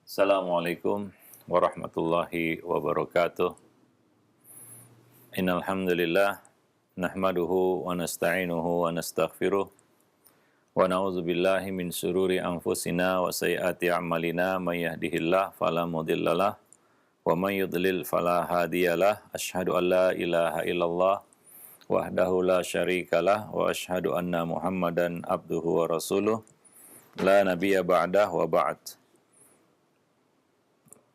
Assalamualaikum warahmatullahi wabarakatuh. Innal hamdalillah nahmaduhu wa nasta'inuhu wa nastaghfiruh wa na'udzu billahi min syururi anfusina wa sayyiati a'malina may yahdihillahu fala mudhillalah wa may yudlil fala hadiyalah. Asyhadu an la ilaha illallah wahdahu la syarikalah wa asyhadu anna Muhammadan abduhu wa rasuluh la nabiyya ba'dah wa ba'd.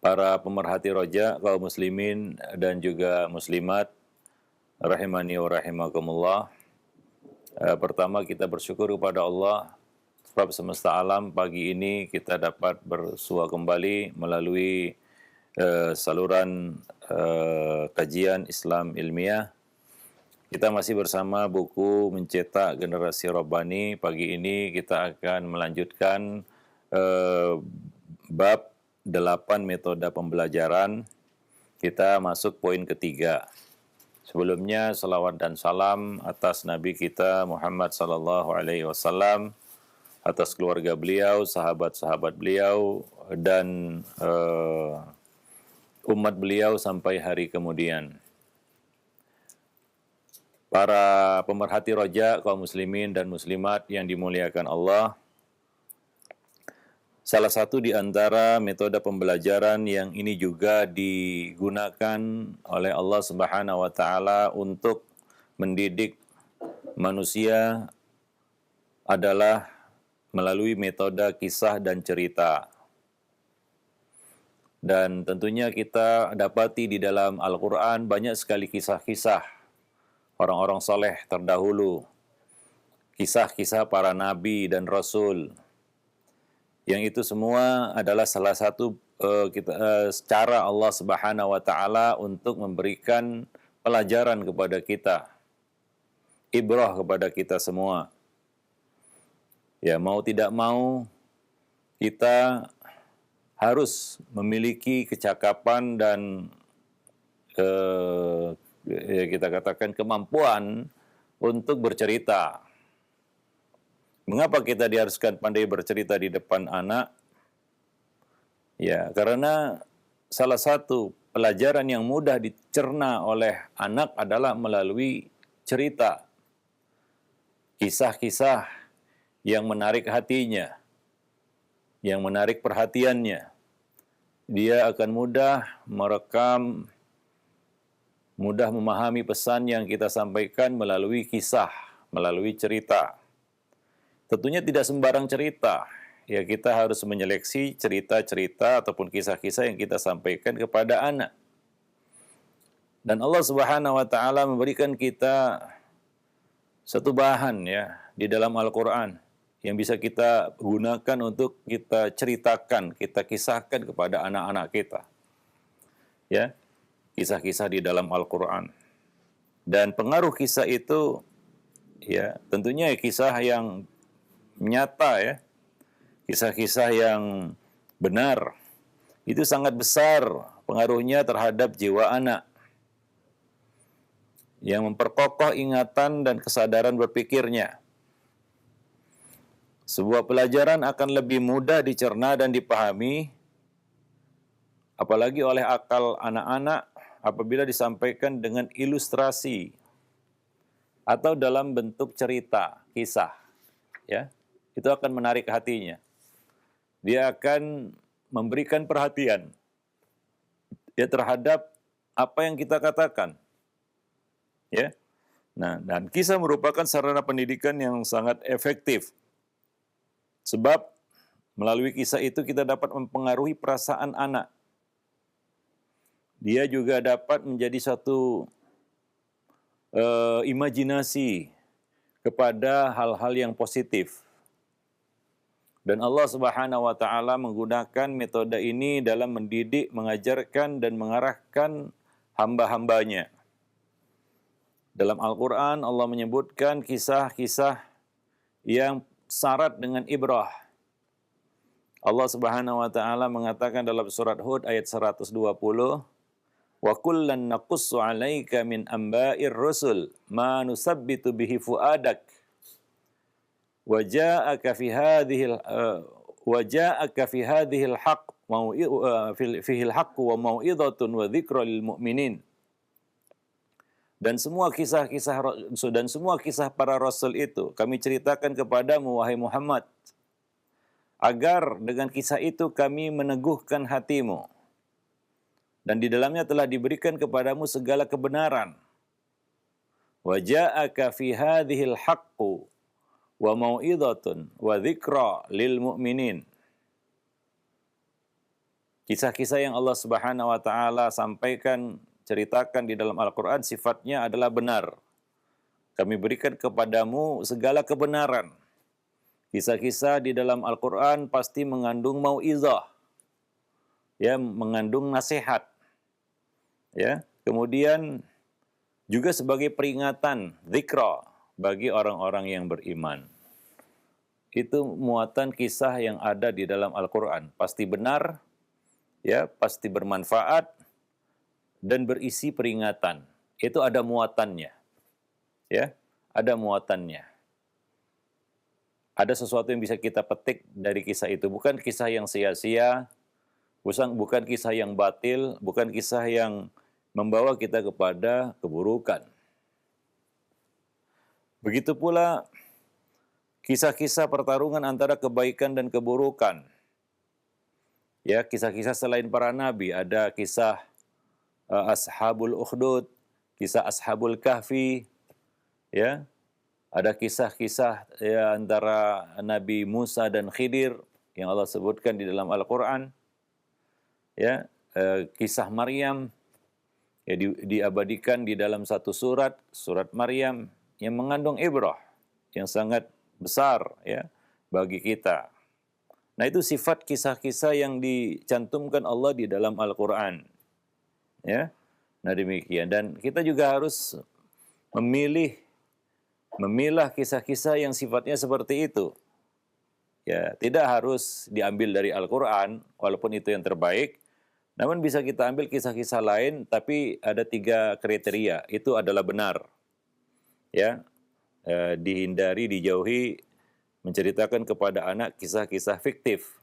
Para pemerhati roja, kaum muslimin dan juga muslimat, rahimani wa rahimakumullah. Pertama kita bersyukur kepada Allah sebab semesta alam pagi ini kita dapat bersua kembali melalui saluran kajian Islam ilmiah. Kita masih bersama buku Mencetak Generasi Rabbani. Pagi ini kita akan melanjutkan bab 8 metode pembelajaran. Kita masuk poin ketiga. Sebelumnya salawat dan salam atas Nabi kita Muhammad sallallahu alaihi wasallam, atas keluarga beliau, sahabat-sahabat beliau, dan umat beliau sampai hari kemudian. Para pemerhati roja, kaum muslimin dan muslimat yang dimuliakan Allah, salah satu di antara metode pembelajaran yang ini juga digunakan oleh Allah Subhanahu wa taala untuk mendidik manusia adalah melalui metode kisah dan cerita. Dan tentunya kita dapati di dalam Al-Qur'an banyak sekali kisah-kisah orang-orang soleh terdahulu, kisah-kisah para nabi dan rasul. Yang itu semua adalah salah satu cara Allah Subhanahu wa taala untuk memberikan pelajaran kepada kita, ibrah kepada kita semua. Ya, mau tidak mau kita harus memiliki kecakapan dan ya kita katakan kemampuan untuk bercerita. Mengapa kita diharuskan pandai bercerita di depan anak? Ya, karena salah satu pelajaran yang mudah dicerna oleh anak adalah melalui cerita. Kisah-kisah yang menarik hatinya, yang menarik perhatiannya. Dia akan mudah merekam, mudah memahami pesan yang kita sampaikan melalui kisah, melalui cerita. Tentunya tidak sembarang cerita. Ya, kita harus menyeleksi cerita-cerita ataupun kisah-kisah yang kita sampaikan kepada anak. Dan Allah Subhanahu wa taala memberikan kita satu bahan ya di dalam Al-Qur'an yang bisa kita gunakan untuk kita ceritakan, kita kisahkan kepada anak-anak kita. Ya, kisah-kisah di dalam Al-Qur'an. Dan pengaruh kisah itu ya tentunya kisah yang nyata ya, kisah-kisah yang benar, itu sangat besar pengaruhnya terhadap jiwa anak, yang memperkokoh ingatan dan kesadaran berpikirnya. Sebuah pelajaran akan lebih mudah dicerna dan dipahami, apalagi oleh akal anak-anak apabila disampaikan dengan ilustrasi atau dalam bentuk cerita, kisah, ya. Itu akan menarik hatinya. Dia akan memberikan perhatian ya terhadap apa yang kita katakan. Ya. Nah, dan kisah merupakan sarana pendidikan yang sangat efektif. Sebab melalui kisah itu kita dapat mempengaruhi perasaan anak. Dia juga dapat menjadi satu imajinasi kepada hal-hal yang positif. Dan Allah Subhanahu wa taala menggunakan metode ini dalam mendidik, mengajarkan dan mengarahkan hamba-hambanya. Dalam Al-Qur'an Allah menyebutkan kisah-kisah yang syarat dengan ibrah. Allah Subhanahu wa taala mengatakan dalam surat Hud ayat 120, "Wa kullan naqussu 'alaika min amba'ir rusul ma nusabbitu bihi fuadak." Waja'aka fi hadhil haqq fihil haqqu wa mau'izatun wa dzikra lil mu'minin. Dan semua kisah para rasul itu kami ceritakan kepadamu wahai Muhammad, agar dengan kisah itu kami meneguhkan hatimu, dan di dalamnya telah diberikan kepadamu segala kebenaran. Wa ja'aka fi hadhil haqqu wa mau'izatun wa dzikra lil mu'minin. Kisah-kisah yang Allah Subhanahu wa taala sampaikan, ceritakan di dalam Al-Quran sifatnya adalah benar. Kami berikan kepadamu segala kebenaran. Kisah-kisah di dalam Al-Quran pasti mengandung mau'izah, ya, mengandung nasihat, ya. Kemudian juga sebagai peringatan, dzikra, bagi orang-orang yang beriman. Itu muatan kisah yang ada di dalam Al-Quran. Pasti benar, ya, pasti bermanfaat, dan berisi peringatan. Itu ada muatannya. Ya, ada muatannya. Ada sesuatu yang bisa kita petik dari kisah itu. Bukan kisah yang sia-sia, bukan kisah yang batil, bukan kisah yang membawa kita kepada keburukan. Begitu pula kisah-kisah pertarungan antara kebaikan dan keburukan. Ya, kisah-kisah selain para nabi, ada kisah Ashabul Ukhdud, kisah Ashabul Kahfi, ya. Ada kisah-kisah ya, antara Nabi Musa dan Khidir yang Allah sebutkan di dalam Al-Qur'an. Ya, kisah Maryam ya, diabadikan di dalam satu surat Maryam yang mengandung ibrah yang sangat besar ya bagi kita. Nah, itu sifat kisah-kisah yang dicantumkan Allah di dalam Al-Qur'an. Ya. Nah, demikian, dan kita juga harus memilah kisah-kisah yang sifatnya seperti itu. Ya, tidak harus diambil dari Al-Qur'an walaupun itu yang terbaik. Namun bisa kita ambil kisah-kisah lain, tapi ada 3 kriteria. Itu adalah benar. Ya, dihindari, dijauhi menceritakan kepada anak kisah-kisah fiktif.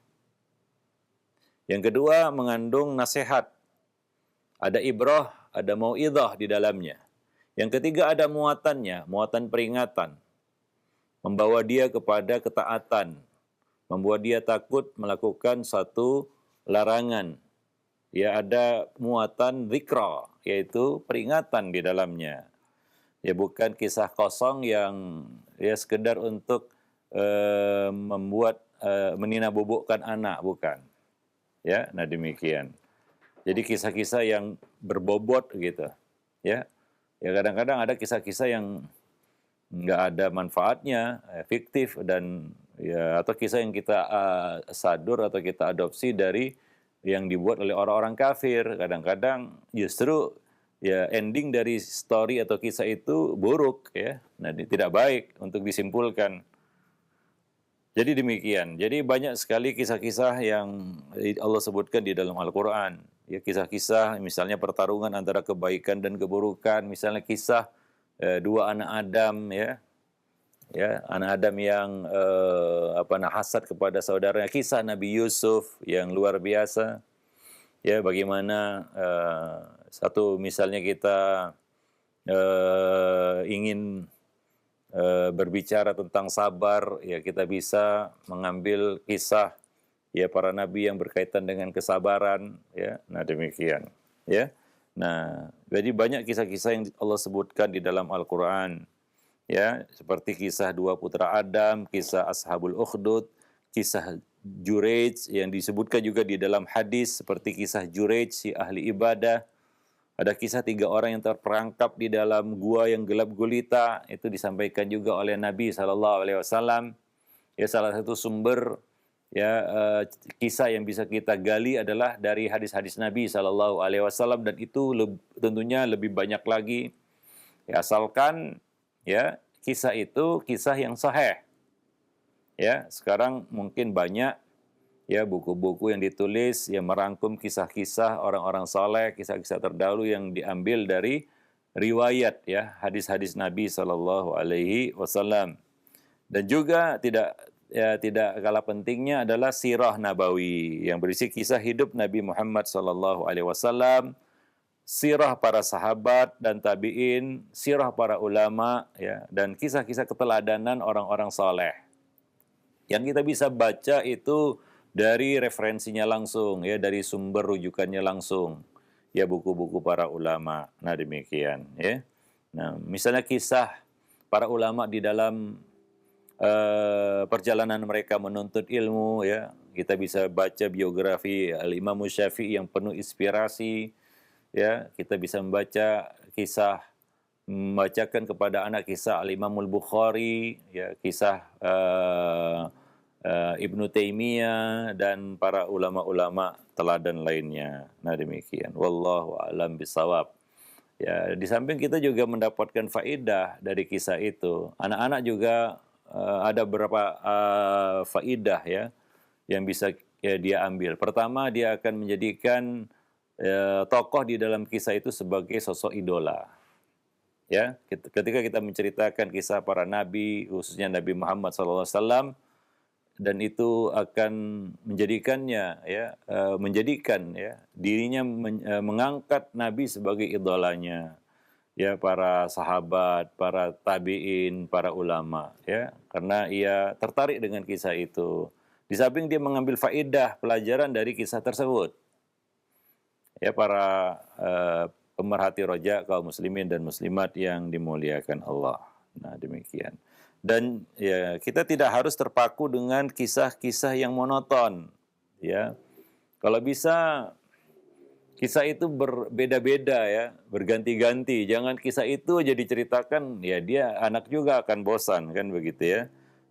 Yang kedua, mengandung nasihat. Ada ibrah, ada mau'izah di dalamnya. Yang ketiga, ada muatannya, muatan peringatan. Membawa dia kepada ketaatan. Membuat dia takut melakukan satu larangan. Ya, ada muatan dzikra, yaitu peringatan di dalamnya. Ya, bukan kisah kosong yang ya sekedar untuk meninabobokkan anak, bukan. Ya, nah demikian. Jadi kisah-kisah yang berbobot gitu, ya. Ya kadang-kadang ada kisah-kisah yang nggak ada manfaatnya, fiktif, dan ya atau kisah yang kita sadur atau kita adopsi dari yang dibuat oleh orang-orang kafir. Kadang-kadang justru ya ending dari story atau kisah itu buruk ya. Nah, tidak baik untuk disimpulkan. Jadi demikian. Jadi banyak sekali kisah-kisah yang Allah sebutkan di dalam Al-Qur'an. Ya, kisah-kisah misalnya pertarungan antara kebaikan dan keburukan, misalnya kisah 2 anak Adam ya. Ya, anak Adam yang hasad kepada saudaranya, kisah Nabi Yusuf yang luar biasa. Ya, bagaimana satu misalnya kita ingin berbicara tentang sabar, ya kita bisa mengambil kisah ya para nabi yang berkaitan dengan kesabaran, ya. Nah, demikian, ya. Nah, jadi banyak kisah-kisah yang Allah sebutkan di dalam Al-Qur'an. Ya, seperti kisah 2 putra Adam, kisah Ashabul Ukhdud, kisah Juraij yang disebutkan juga di dalam hadis, seperti kisah Juraij si ahli ibadah. Ada kisah 3 orang yang terperangkap di dalam gua yang gelap gulita, itu disampaikan juga oleh Nabi SAW. Ya, salah satu sumber ya kisah yang bisa kita gali adalah dari hadis-hadis Nabi SAW, dan itu tentunya lebih banyak lagi. Ya, asalkan ya kisah itu kisah yang sahih. Ya, sekarang mungkin banyak ya buku-buku yang ditulis yang merangkum kisah-kisah orang-orang saleh, kisah-kisah terdahulu yang diambil dari riwayat ya hadis-hadis Nabi SAW. Dan juga tidak tidak kalah pentingnya adalah sirah nabawi yang berisi kisah hidup Nabi Muhammad SAW, sirah para sahabat dan tabi'in, sirah para ulama, ya, dan kisah-kisah keteladanan orang-orang soleh. Yang kita bisa baca itu dari referensinya langsung, ya, dari sumber rujukannya langsung, ya, buku-buku para ulama. Nah, demikian, ya. Nah, misalnya kisah para ulama di dalam perjalanan mereka menuntut ilmu, ya, kita bisa baca biografi Al-Imam Syafi'i yang penuh inspirasi, ya, kita bisa membacakan kepada anak kisah Al-Imam Al-Bukhari, ya, kisah Ibnu Taimiyah dan para ulama-ulama teladan lainnya. Nah, demikian. Wallahu a'lam bishawab. Ya, di samping kita juga mendapatkan faedah dari kisah itu. Anak-anak juga ada beberapa faidah, ya, yang bisa, ya, dia ambil. Pertama, dia akan menjadikan tokoh di dalam kisah itu sebagai sosok idola. Ya, ketika kita menceritakan kisah para nabi, khususnya Nabi Muhammad SAW, dan itu akan menjadikannya, ya, menjadikan, ya, dirinya mengangkat Nabi sebagai idolanya, ya, para sahabat, para tabi'in, para ulama, ya, karena ia tertarik dengan kisah itu. Di samping dia mengambil faedah pelajaran dari kisah tersebut, ya, para pemerhati roja kaum muslimin dan muslimat yang dimuliakan Allah. Nah, demikian. Dan, ya, kita tidak harus terpaku dengan kisah-kisah yang monoton, ya. Kalau bisa kisah itu berbeda-beda, ya, berganti-ganti. Jangan kisah itu aja diceritakan, ya, dia anak juga akan bosan, kan begitu, ya.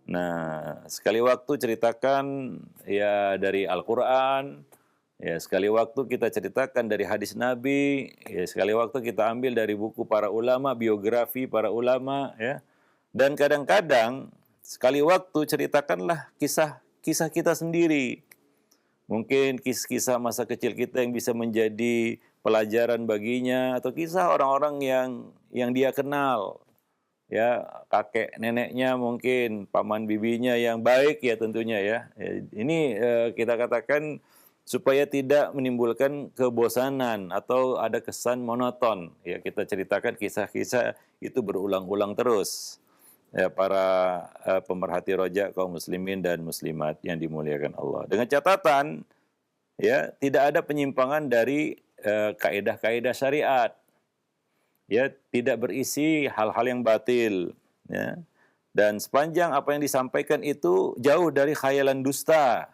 Nah, sekali waktu ceritakan, ya, dari Al-Quran, ya, sekali waktu kita ceritakan dari hadis Nabi, ya, sekali waktu kita ambil dari buku para ulama, biografi para ulama, ya. Dan kadang-kadang sekali waktu ceritakanlah kisah kita sendiri. Mungkin kisah masa kecil kita yang bisa menjadi pelajaran baginya, atau kisah orang-orang yang dia kenal, ya, kakek neneknya mungkin, paman bibinya yang baik, ya, tentunya, ya. Ini kita katakan supaya tidak menimbulkan kebosanan atau ada kesan monoton, ya, kita ceritakan kisah-kisah itu berulang-ulang terus, ya, para pemerhati roja kaum muslimin dan muslimat yang dimuliakan Allah. Dengan catatan, ya, tidak ada penyimpangan dari kaidah-kaidah syariat, ya, tidak berisi hal-hal yang batil, ya, dan sepanjang apa yang disampaikan itu jauh dari khayalan dusta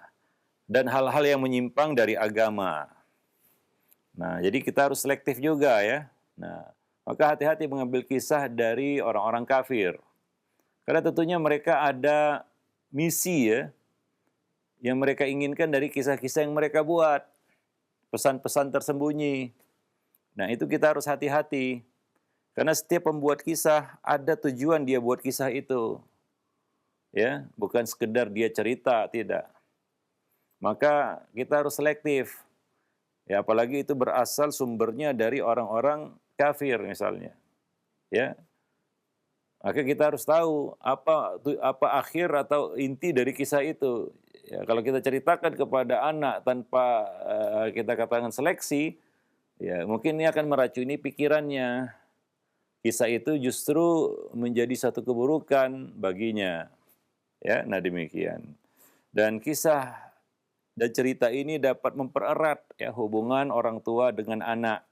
dan hal-hal yang menyimpang dari agama. Nah, jadi kita harus selektif juga, ya. Nah, maka hati-hati mengambil kisah dari orang-orang kafir. Karena tentunya mereka ada misi, ya, yang mereka inginkan dari kisah-kisah yang mereka buat. Pesan-pesan tersembunyi. Nah, itu kita harus hati-hati. Karena setiap pembuat kisah ada tujuan dia buat kisah itu. Ya, bukan sekedar dia cerita, tidak. Maka kita harus selektif. Ya, apalagi itu berasal sumbernya dari orang-orang kafir misalnya. Ya. Maka kita harus tahu apa akhir atau inti dari kisah itu. Ya, kalau kita ceritakan kepada anak tanpa kita katakan seleksi, ya, mungkin ini akan meracuni pikirannya. Kisah itu justru menjadi satu keburukan baginya. Ya, nah demikian. Dan kisah dan cerita ini dapat mempererat, ya, hubungan orang tua dengan anak.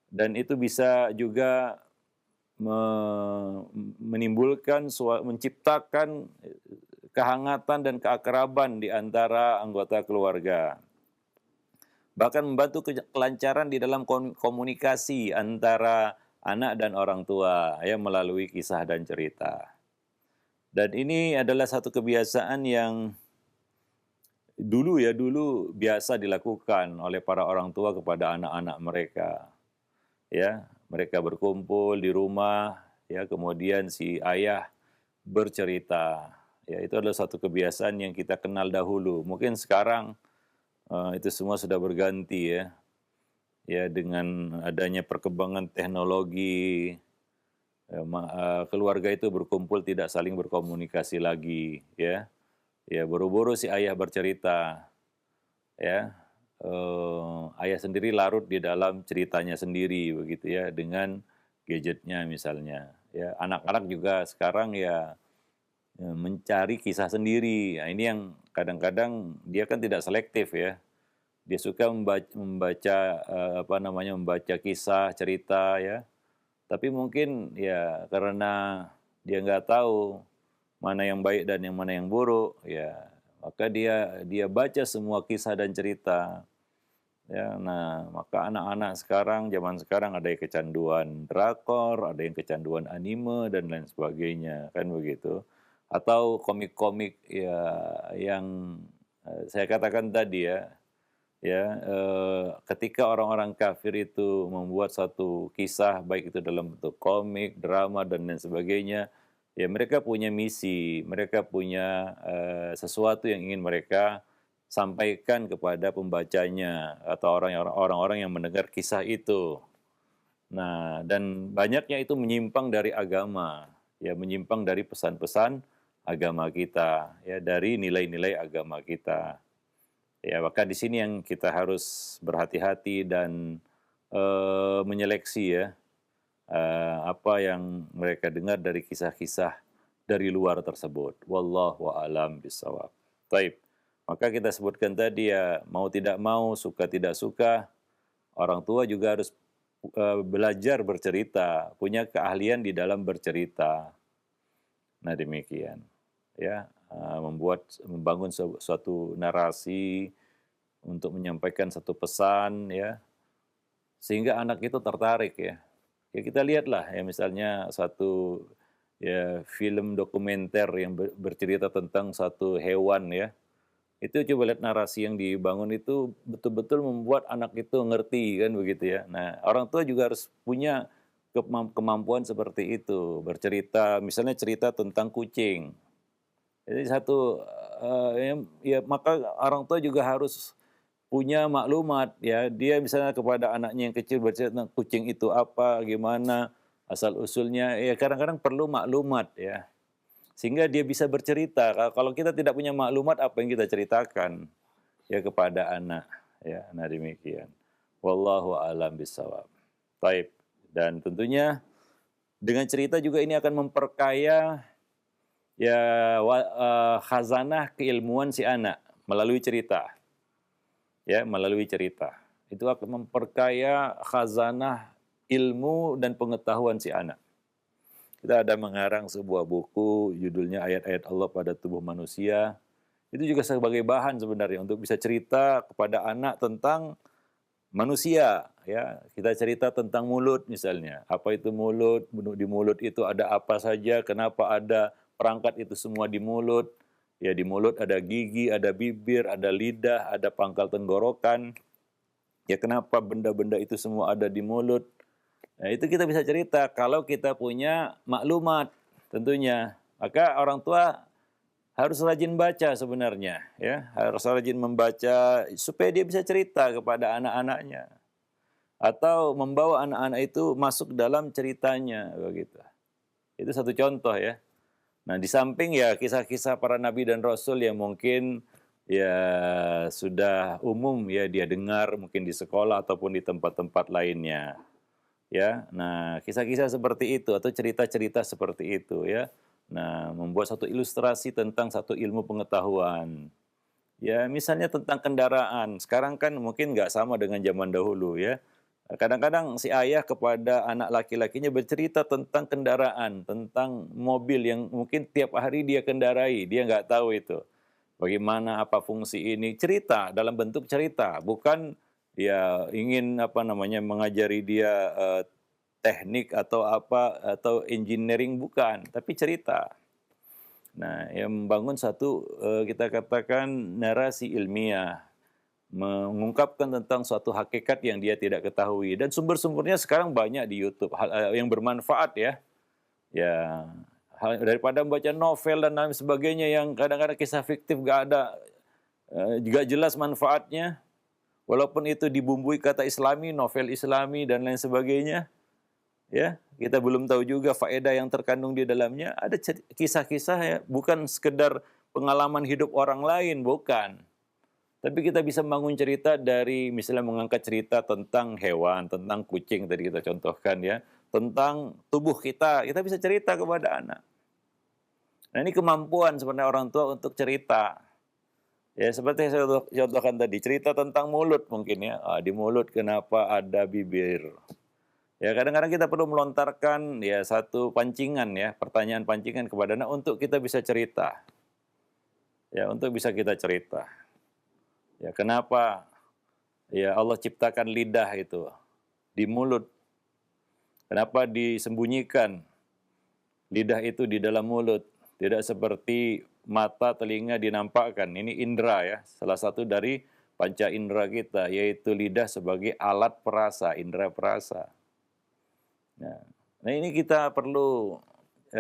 Dan itu bisa juga menciptakan kehangatan dan keakraban di antara anggota keluarga. Bahkan membantu kelancaran di dalam komunikasi antara anak dan orang tua, ya, melalui kisah dan cerita. Dan ini adalah satu kebiasaan yang dulu biasa dilakukan oleh para orang tua kepada anak-anak mereka. Ya, mereka berkumpul di rumah, ya, kemudian si ayah bercerita. Ya, itu adalah satu kebiasaan yang kita kenal dahulu. Mungkin sekarang itu semua sudah berganti, ya. Ya, dengan adanya perkembangan teknologi, keluarga itu berkumpul tidak saling berkomunikasi lagi, ya. Ya buru-buru si ayah bercerita, ya. Ayah sendiri larut di dalam ceritanya sendiri begitu ya, dengan gadgetnya misalnya. Ya, anak-anak juga sekarang ya mencari kisah sendiri. Nah, ini yang kadang-kadang dia kan tidak selektif ya. Dia suka membaca, apa namanya, membaca kisah, cerita ya. Tapi mungkin ya karena dia nggak tahu mana yang baik dan yang mana yang buruk, ya maka dia dia baca semua kisah dan cerita. Ya, nah maka anak-anak sekarang, zaman sekarang ada yang kecanduan drakor, ada yang kecanduan anime dan lain sebagainya, kan begitu. Atau komik-komik ya yang saya katakan tadi ya, ketika orang-orang kafir itu membuat satu kisah, baik itu dalam bentuk komik, drama, dan lain sebagainya, ya mereka punya misi, mereka punya sesuatu yang ingin mereka sampaikan kepada pembacanya atau orang-orang yang mendengar kisah itu. Nah, dan banyaknya itu menyimpang dari agama, ya menyimpang dari pesan-pesan agama kita, ya dari nilai-nilai agama kita. Ya, maka di sini yang kita harus berhati-hati dan menyeleksi ya apa yang mereka dengar dari kisah-kisah dari luar tersebut. Wallahu a'lam bishawab. Taib. Maka kita sebutkan tadi ya, mau tidak mau, suka tidak suka, orang tua juga harus belajar bercerita, punya keahlian di dalam bercerita. Nah demikian, ya membangun suatu narasi untuk menyampaikan satu pesan ya, sehingga anak itu tertarik ya. Ya kita lihatlah ya misalnya satu ya film dokumenter yang bercerita tentang satu hewan ya. Itu coba lihat narasi yang dibangun itu betul-betul membuat anak itu ngerti kan begitu ya. Nah, orang tua juga harus punya kemampuan seperti itu, bercerita, misalnya cerita tentang kucing. Jadi satu ya maka orang tua juga harus punya maklumat ya. Dia misalnya kepada anaknya yang kecil bercerita tentang kucing itu apa, gimana, asal usulnya. Ya kadang-kadang perlu maklumat ya. Sehingga dia bisa bercerita. Kalau kita tidak punya maklumat, apa yang kita ceritakan ya kepada anak ya. Nah demikian. Wallahu a'lam bishawab. Taib. Dan tentunya dengan cerita juga ini akan memperkaya ya khazanah keilmuan si anak melalui cerita. Ya, melalui cerita. Itu akan memperkaya khazanah ilmu dan pengetahuan si anak. Kita ada mengarang sebuah buku, judulnya Ayat-Ayat Allah pada Tubuh Manusia. Itu juga sebagai bahan sebenarnya untuk bisa cerita kepada anak tentang manusia. Ya, kita cerita tentang mulut misalnya. Apa itu mulut? Di mulut itu ada apa saja? Kenapa ada perangkat itu semua di mulut? Ya, di mulut ada gigi, ada bibir, ada lidah, ada pangkal tenggorokan. Ya, kenapa benda-benda itu semua ada di mulut? Nah, itu kita bisa cerita kalau kita punya maklumat tentunya. Maka orang tua harus rajin baca sebenarnya, ya, harus rajin membaca supaya dia bisa cerita kepada anak-anaknya atau membawa anak-anak itu masuk dalam ceritanya begitu. Itu satu contoh ya. Nah, di samping ya kisah-kisah para nabi dan rasul yang mungkin ya sudah umum ya dia dengar mungkin di sekolah ataupun di tempat-tempat lainnya. Ya, nah kisah-kisah seperti itu atau cerita-cerita seperti itu ya. Nah, membuat satu ilustrasi tentang satu ilmu pengetahuan. Ya, misalnya tentang kendaraan. Sekarang kan mungkin nggak sama dengan zaman dahulu ya. Kadang-kadang si ayah kepada anak laki-lakinya bercerita tentang kendaraan, tentang mobil yang mungkin tiap hari dia kendarai, dia nggak tahu itu. Bagaimana, apa fungsi ini, cerita dalam bentuk cerita, bukan dia ingin apa namanya mengajari dia teknik atau apa atau engineering, bukan, tapi cerita. Nah, yang membangun satu kita katakan narasi ilmiah, mengungkapkan tentang suatu hakikat yang dia tidak ketahui, dan sumber-sumbernya sekarang banyak di YouTube yang bermanfaat ya. Ya, daripada membaca novel dan lain sebagainya yang kadang-kadang kisah fiktif gak ada juga jelas manfaatnya, walaupun itu dibumbui kata Islami, novel Islami dan lain sebagainya. Ya, kita belum tahu juga faedah yang terkandung di dalamnya. Ada kisah-kisah ya, bukan sekedar pengalaman hidup orang lain, bukan. Tapi kita bisa bangun cerita dari misalnya mengangkat cerita tentang hewan, tentang kucing tadi kita contohkan ya, tentang tubuh kita bisa cerita kepada anak. Nah ini kemampuan sebenarnya orang tua untuk cerita. Ya seperti yang saya contohkan tadi, cerita tentang mulut mungkin ya. Di mulut kenapa ada bibir. Ya kadang-kadang kita perlu melontarkan ya satu pancingan ya, pertanyaan pancingan kepada anak untuk kita bisa cerita. Ya untuk bisa kita cerita. Ya kenapa ya Allah ciptakan lidah itu di mulut. Kenapa disembunyikan lidah itu di dalam mulut. Tidak seperti mata, telinga dinampakkan. Ini indera ya, salah satu dari panca indera kita, yaitu lidah sebagai alat perasa, indera perasa. Nah ini kita perlu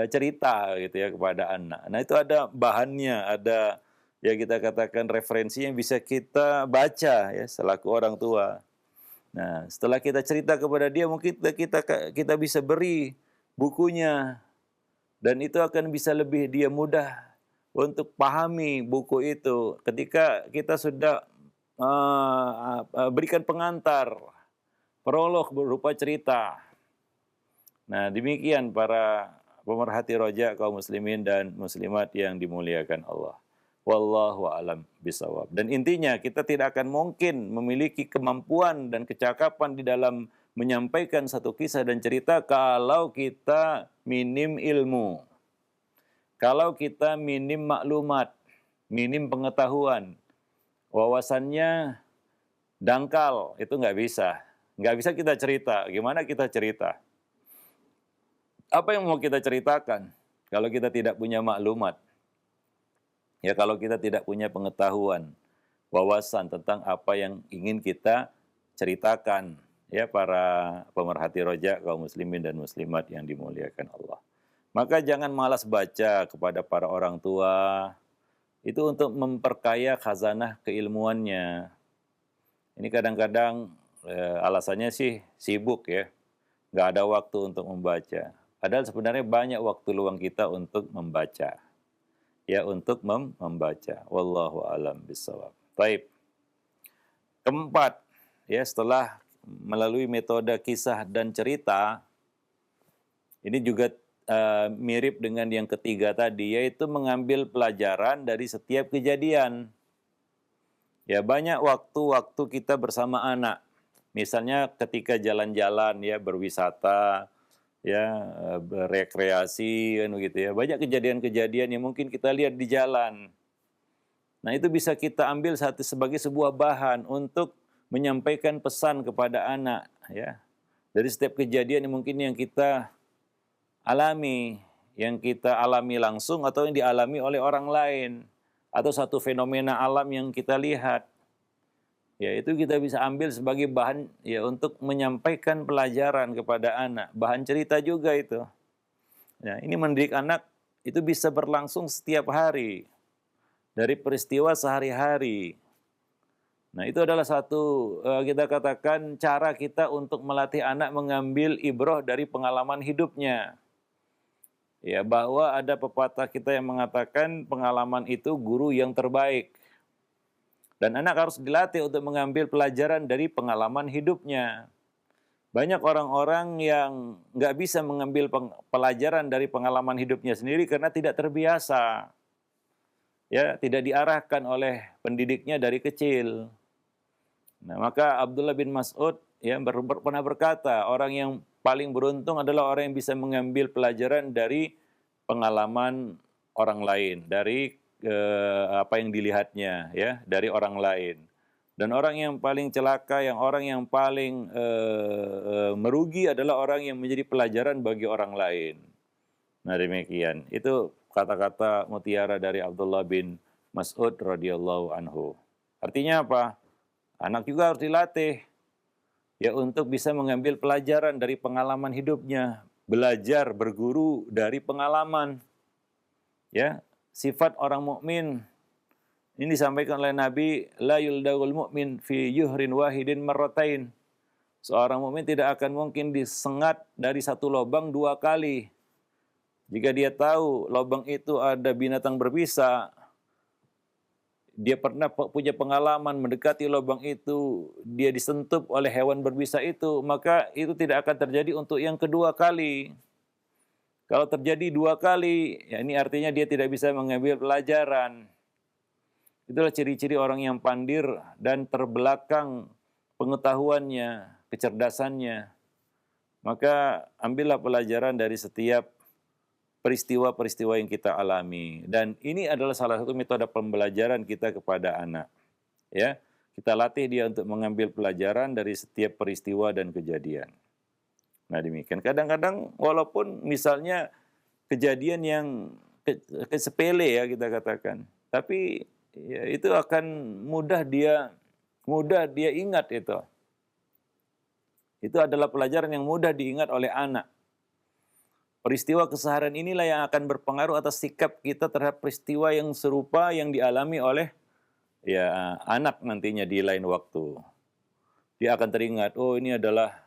cerita gitu ya kepada anak. Nah itu ada bahannya, ada ya kita katakan referensi yang bisa kita baca ya selaku orang tua. Nah setelah kita cerita kepada dia mungkin kita bisa beri bukunya dan itu akan bisa lebih dia mudah untuk pahami buku itu ketika kita sudah berikan pengantar, prolog berupa cerita. Nah, demikian para pemerhati roja kaum muslimin dan muslimat yang dimuliakan Allah. Wallahu a'lam bishawab. Dan intinya kita tidak akan mungkin memiliki kemampuan dan kecakapan di dalam menyampaikan satu kisah dan cerita kalau kita minim ilmu. Kalau kita minim maklumat, minim pengetahuan, wawasannya dangkal, itu nggak bisa. Nggak bisa kita cerita. Gimana kita cerita? Apa yang mau kita ceritakan kalau kita tidak punya maklumat? Ya kalau kita tidak punya pengetahuan, wawasan tentang apa yang ingin kita ceritakan. Ya para pemerhati roja kaum muslimin dan muslimat yang dimuliakan Allah. Maka jangan malas baca kepada para orang tua. Itu untuk memperkaya khazanah keilmuannya. Ini kadang-kadang alasannya sih sibuk ya. Nggak ada waktu untuk membaca. Padahal sebenarnya banyak waktu luang kita untuk membaca. Ya, untuk membaca. Wallahu a'lam bishawab. Baik. Keempat, ya setelah melalui metode kisah dan cerita, ini juga mirip dengan yang ketiga tadi, yaitu mengambil pelajaran dari setiap kejadian. Ya, banyak waktu-waktu kita bersama anak. Misalnya ketika jalan-jalan ya, berwisata, ya berekreasi kan begitu ya. Banyak kejadian-kejadian yang mungkin kita lihat di jalan. Nah, itu bisa kita ambil sebagai sebuah bahan untuk menyampaikan pesan kepada anak ya. Dari setiap kejadian yang mungkin yang kita alami, yang kita alami langsung atau yang dialami oleh orang lain atau satu fenomena alam yang kita lihat. Ya, itu kita bisa ambil sebagai bahan ya untuk menyampaikan pelajaran kepada anak, bahan cerita juga itu. Ya, ini mendidik anak itu bisa berlangsung setiap hari dari peristiwa sehari-hari. Nah, itu adalah satu kita katakan cara kita untuk melatih anak mengambil ibrah dari pengalaman hidupnya. Ya, bahwa ada pepatah kita yang mengatakan pengalaman itu guru yang terbaik. Dan anak harus dilatih untuk mengambil pelajaran dari pengalaman hidupnya. Banyak orang-orang yang nggak bisa mengambil pelajaran dari pengalaman hidupnya sendiri karena tidak terbiasa. Ya, tidak diarahkan oleh pendidiknya dari kecil. Nah, maka Abdullah bin Mas'ud ya pernah berkata, orang yang paling beruntung adalah orang yang bisa mengambil pelajaran dari pengalaman orang lain, dari apa yang dilihatnya ya dari orang lain. Dan orang yang paling celaka, orang yang paling merugi adalah orang yang menjadi pelajaran bagi orang lain. Nah demikian, itu kata-kata mutiara dari Abdullah bin Mas'ud radhiyallahu anhu. Artinya apa? Anak juga harus dilatih ya untuk bisa mengambil pelajaran dari pengalaman hidupnya, belajar berguru dari pengalaman. Ya, sifat orang mukmin ini disampaikan oleh Nabi, la yuldagul mu'min fi yuhrin wahidin marratain. Seorang mukmin tidak akan mungkin disengat dari satu lubang dua kali. Jika dia tahu lubang itu ada binatang berbisa, dia pernah punya pengalaman mendekati lubang itu, dia disentuh oleh hewan berbisa itu, maka itu tidak akan terjadi untuk yang kedua kali. Kalau terjadi dua kali, ya ini artinya dia tidak bisa mengambil pelajaran. Itulah ciri-ciri orang yang pandir dan terbelakang pengetahuannya, kecerdasannya. Maka ambillah pelajaran dari setiap peristiwa-peristiwa yang kita alami. Dan ini adalah salah satu metode pembelajaran kita kepada anak. Ya, kita latih dia untuk mengambil pelajaran dari setiap peristiwa dan kejadian. Nah demikian. Kadang-kadang walaupun misalnya kejadian yang sepele ya kita katakan, tapi ya, itu akan mudah dia ingat itu. Itu adalah pelajaran yang mudah diingat oleh anak. Peristiwa keseharian inilah yang akan berpengaruh atas sikap kita terhadap peristiwa yang serupa yang dialami oleh ya anak nantinya di lain waktu. Dia akan teringat, oh ini adalah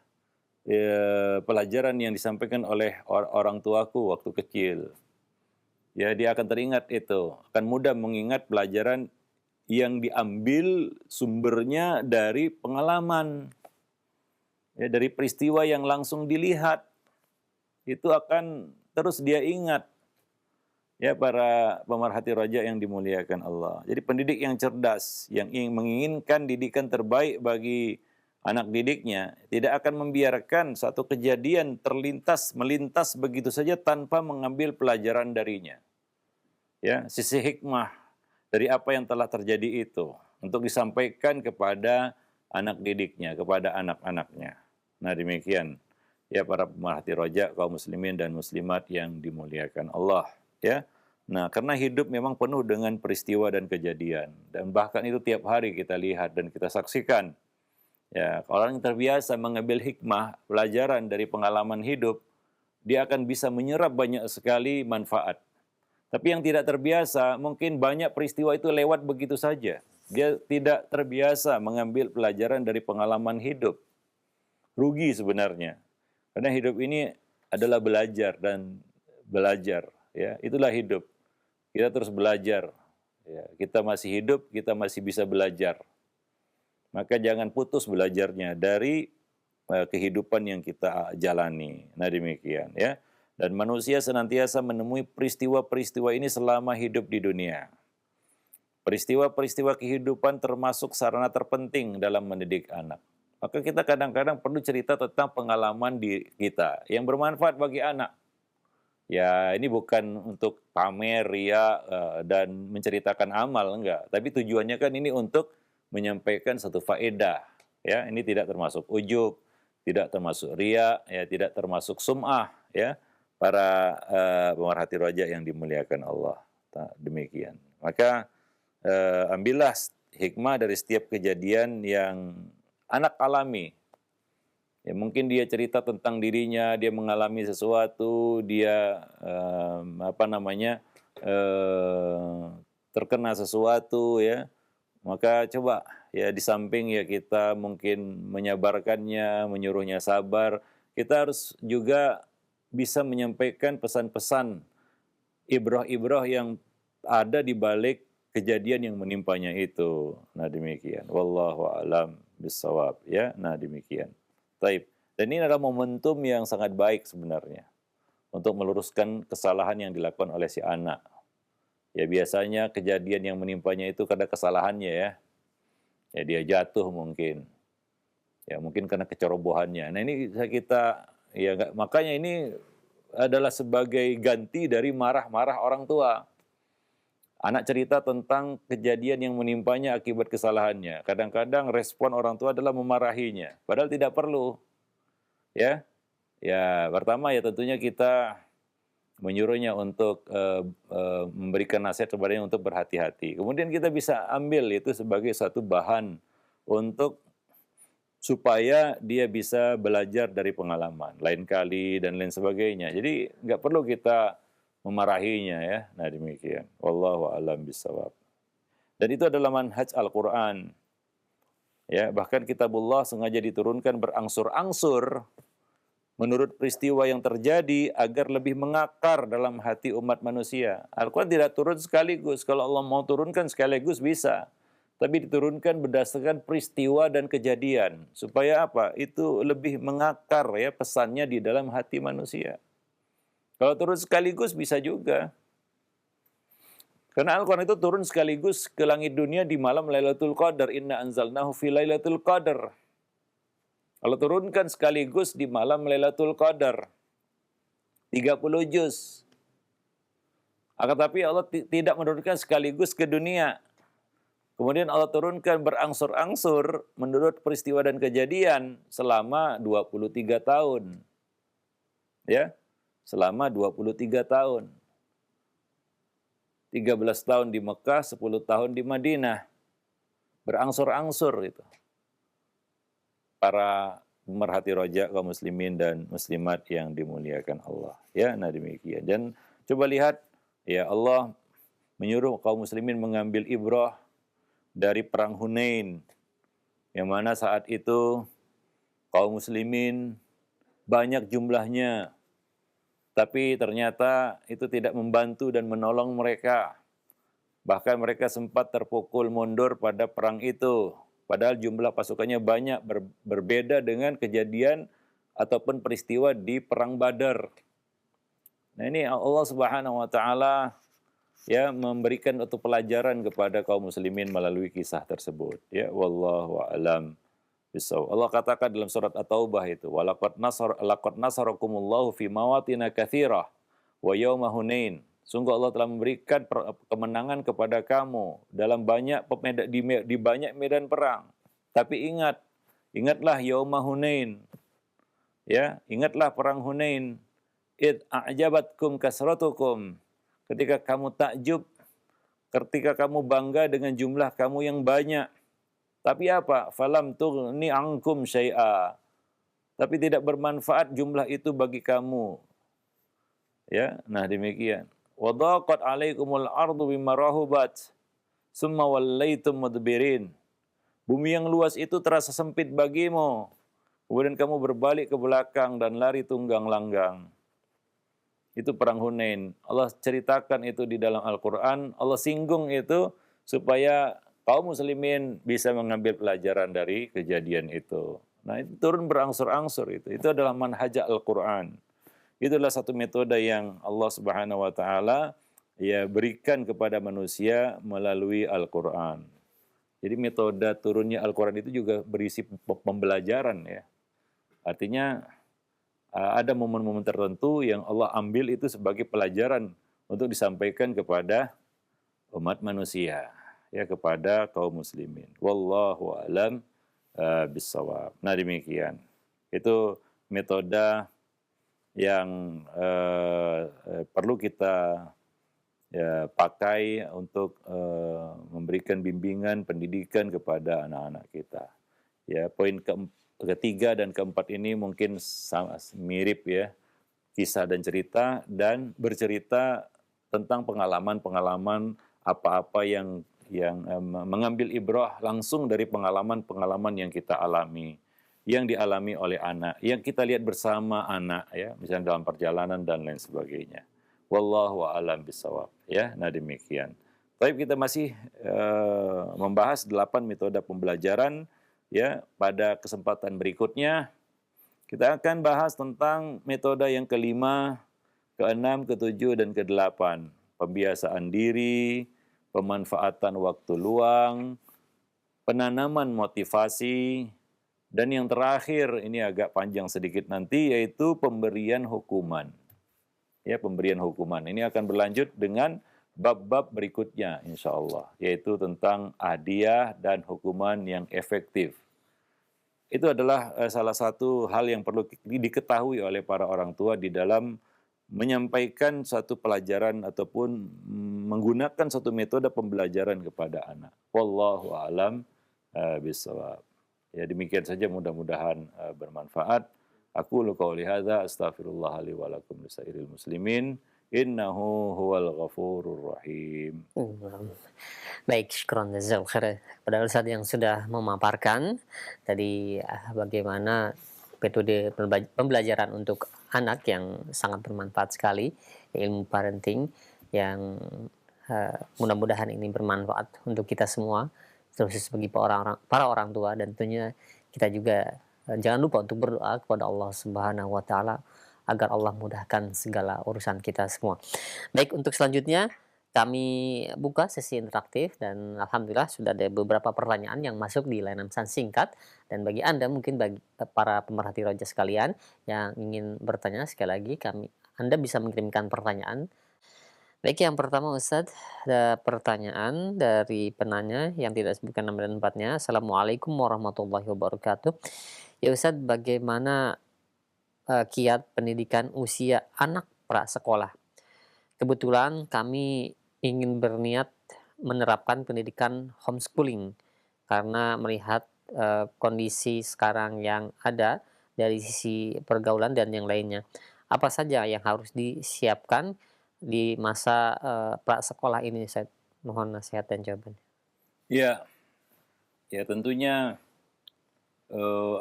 pelajaran yang disampaikan oleh orang tuaku waktu kecil. Ya, dia akan teringat itu, akan mudah mengingat pelajaran yang diambil sumbernya dari pengalaman, ya, dari peristiwa yang langsung dilihat. Itu akan terus dia ingat. Ya, para pemerhati roja yang dimuliakan Allah. Jadi pendidik yang cerdas, yang menginginkan didikan terbaik bagi anak didiknya, tidak akan membiarkan satu kejadian melintas begitu saja tanpa mengambil pelajaran darinya. Ya, sisi hikmah dari apa yang telah terjadi itu untuk disampaikan kepada anak didiknya, kepada anak-anaknya. Nah demikian ya para pemerhati roja, kaum muslimin dan muslimat yang dimuliakan Allah. Ya, nah karena hidup memang penuh dengan peristiwa dan kejadian dan bahkan itu tiap hari kita lihat dan kita saksikan. Ya, orang yang terbiasa mengambil hikmah, pelajaran dari pengalaman hidup, dia akan bisa menyerap banyak sekali manfaat. Tapi yang tidak terbiasa, mungkin banyak peristiwa itu lewat begitu saja. Dia tidak terbiasa mengambil pelajaran dari pengalaman hidup. Rugi sebenarnya. Karena hidup ini adalah belajar dan belajar. Ya, itulah hidup. Kita terus belajar. Ya, kita masih hidup, kita masih bisa belajar. Maka jangan putus belajarnya dari kehidupan yang kita jalani. Nah demikian ya. Dan manusia senantiasa menemui peristiwa-peristiwa ini selama hidup di dunia. Peristiwa-peristiwa kehidupan termasuk sarana terpenting dalam mendidik anak. Maka kita kadang-kadang perlu cerita tentang pengalaman di kita yang bermanfaat bagi anak. Ya ini bukan untuk pamer, ria, dan menceritakan amal, enggak. Tapi tujuannya kan ini untuk menyampaikan satu faedah. Ya, ini tidak termasuk ujub, tidak termasuk ria, ya, tidak termasuk sum'ah, ya. Para pemerhati roja yang dimuliakan Allah. Demikian. Maka ambillah hikmah dari setiap kejadian yang anak alami. Ya, mungkin dia cerita tentang dirinya, dia mengalami sesuatu, dia terkena sesuatu, ya. Maka coba ya di samping ya kita mungkin menyabarkannya, menyuruhnya sabar, kita harus juga bisa menyampaikan pesan-pesan ibrah-ibrah yang ada di balik kejadian yang menimpanya itu. Nah demikian. Wallahu a'lam bishawab. Ya, nah demikian. Taib. Dan ini adalah momentum yang sangat baik sebenarnya untuk meluruskan kesalahan yang dilakukan oleh si anak. Ya biasanya kejadian yang menimpanya itu karena kesalahannya ya. Ya dia jatuh mungkin. Ya mungkin karena kecerobohannya. Nah ini kita ya makanya ini adalah sebagai ganti dari marah-marah orang tua. Anak cerita tentang kejadian yang menimpanya akibat kesalahannya. Kadang-kadang respon orang tua adalah memarahinya, padahal tidak perlu. Ya, ya pertama ya tentunya kita menyuruhnya untuk memberikan nasihat kepadanya untuk berhati-hati. Kemudian kita bisa ambil itu sebagai satu bahan untuk supaya dia bisa belajar dari pengalaman lain kali dan lain sebagainya. Jadi nggak perlu kita memarahinya ya. Nah demikian. Wallahu a'lam bishawab. Dan itu adalah manhaj Al-Quran. Ya, bahkan kitabullah sengaja diturunkan berangsur-angsur menurut peristiwa yang terjadi agar lebih mengakar dalam hati umat manusia. Al-Quran tidak turun sekaligus. Kalau Allah mau turunkan sekaligus bisa. Tapi diturunkan berdasarkan peristiwa dan kejadian. Supaya apa? Itu lebih mengakar ya pesannya di dalam hati manusia. Kalau turun sekaligus bisa juga. Karena Al-Quran itu turun sekaligus ke langit dunia di malam Lailatul Qadar. Inna anzalnahu fi Lailatul Qadar. Allah turunkan sekaligus di malam Lailatul Qadar. 30 juz. Akan tapi Allah tidak menurunkan sekaligus ke dunia. Kemudian Allah turunkan berangsur-angsur menurut peristiwa dan kejadian selama 23 tahun. Ya, selama 23 tahun. 13 tahun di Mekah, 10 tahun di Madinah. Berangsur-angsur itu. Para pemerhati roja kaum muslimin dan muslimat yang dimuliakan Allah. Ya, nah demikian. Dan coba lihat, ya Allah menyuruh kaum muslimin mengambil ibrah dari perang Hunain. Yang mana saat itu kaum muslimin banyak jumlahnya. Tapi ternyata itu tidak membantu dan menolong mereka. Bahkan mereka sempat terpukul mundur pada perang itu. Padahal jumlah pasukannya banyak, berbeda dengan kejadian ataupun peristiwa di perang Badar. Nah ini Allah Subhanahu wa taala ya memberikan suatu pelajaran kepada kaum muslimin melalui kisah tersebut. Ya wallahu a'lam bishawab. Allah katakan dalam surat At-Taubah itu, laqad nasarakumullahu fi mawatin katsirah wa yauma Hunain. Sungguh Allah telah memberikan kemenangan kepada kamu dalam banyak di banyak medan perang. Tapi ingatlah yauma Hunain. Ya, ingatlah perang Hunain. Id a'jabatkum kasratukum. Ketika kamu takjub, ketika kamu bangga dengan jumlah kamu yang banyak. Tapi apa? Falam tughni ankum syai'a. Tapi tidak bermanfaat jumlah itu bagi kamu. Ya, nah demikian. Wa dhaqat 'alaikumul ardu bima rahubat summa wallaitum mudbirin. Bumi yang luas itu terasa sempit bagimu. Kemudian kamu berbalik ke belakang dan lari tunggang langgang. Itu perang Hunain. Allah ceritakan itu di dalam Al-Quran. Allah singgung itu supaya kaum muslimin bisa mengambil pelajaran dari kejadian itu. Nah itu turun berangsur-angsur itu. Itu adalah manhaj Al-Quran. Itulah satu metode yang Allah Subhanahu wa taala ya berikan kepada manusia melalui Al-Quran. Jadi metode turunnya Al-Quran itu juga berisi pembelajaran ya. Artinya ada momen-momen tertentu yang Allah ambil itu sebagai pelajaran untuk disampaikan kepada umat manusia, ya kepada kaum muslimin. Wallahu a'lam bishawab. Nah demikian. Itu metode yang perlu kita ya, pakai untuk memberikan bimbingan pendidikan kepada anak-anak kita. Ya, poin ketiga dan keempat ini mungkin sama, mirip ya, kisah dan cerita dan bercerita tentang pengalaman-pengalaman apa-apa yang mengambil ibrah langsung dari pengalaman-pengalaman yang kita alami, yang dialami oleh anak, yang kita lihat bersama anak ya, misalnya dalam perjalanan dan lain sebagainya. Wallahu a'lam bishawab ya. Nah demikian. Tapi kita masih membahas 8 metode pembelajaran ya. Pada kesempatan berikutnya kita akan bahas tentang metode yang kelima, keenam, ketujuh dan kedelapan. Pembiasaan diri, pemanfaatan waktu luang, penanaman motivasi, dan yang terakhir, ini agak panjang sedikit nanti, yaitu pemberian hukuman. Ya, pemberian hukuman. Ini akan berlanjut dengan bab-bab berikutnya, insya Allah. Yaitu tentang hadiah dan hukuman yang efektif. Itu adalah salah satu hal yang perlu diketahui oleh para orang tua di dalam menyampaikan satu pelajaran ataupun menggunakan satu metode pembelajaran kepada anak. Wallahu a'lam bishawab. Ya demikian saja, mudah-mudahan bermanfaat. Aku qauli hadza astaghfirullah li wa lakum lisairil muslimin innahu huwal ghafurur rahim. Hmm. Baik, syukron jazakallahu khair kepada Ustaz yang sudah memaparkan tadi, bagaimana metode pembelajaran untuk anak yang sangat bermanfaat sekali, ilmu parenting yang, mudah-mudahan ini bermanfaat untuk kita semua, terus bagi para orang tua dan tentunya kita juga, jangan lupa untuk berdoa kepada Allah Subhanahu wa taala agar Allah mudahkan segala urusan kita semua. Baik, untuk selanjutnya kami buka sesi interaktif dan alhamdulillah sudah ada beberapa pertanyaan yang masuk di layanan pesan singkat dan bagi Anda mungkin bagi para pemerhati roja sekalian yang ingin bertanya sekali lagi Anda bisa mengirimkan pertanyaan. Baik, yang pertama Ustadz, ada pertanyaan dari penanya yang tidak disebutkan nama dan tempatnya. Assalamualaikum warahmatullahi wabarakatuh. Ya Ustadz, bagaimana kiat pendidikan usia anak prasekolah? Kebetulan kami ingin berniat menerapkan pendidikan homeschooling karena melihat, kondisi sekarang yang ada dari sisi pergaulan dan yang lainnya. Apa saja yang harus disiapkan di masa, prasekolah ini Ustaz? Mohon nasihat dan jawabannya. Ya, ya tentunya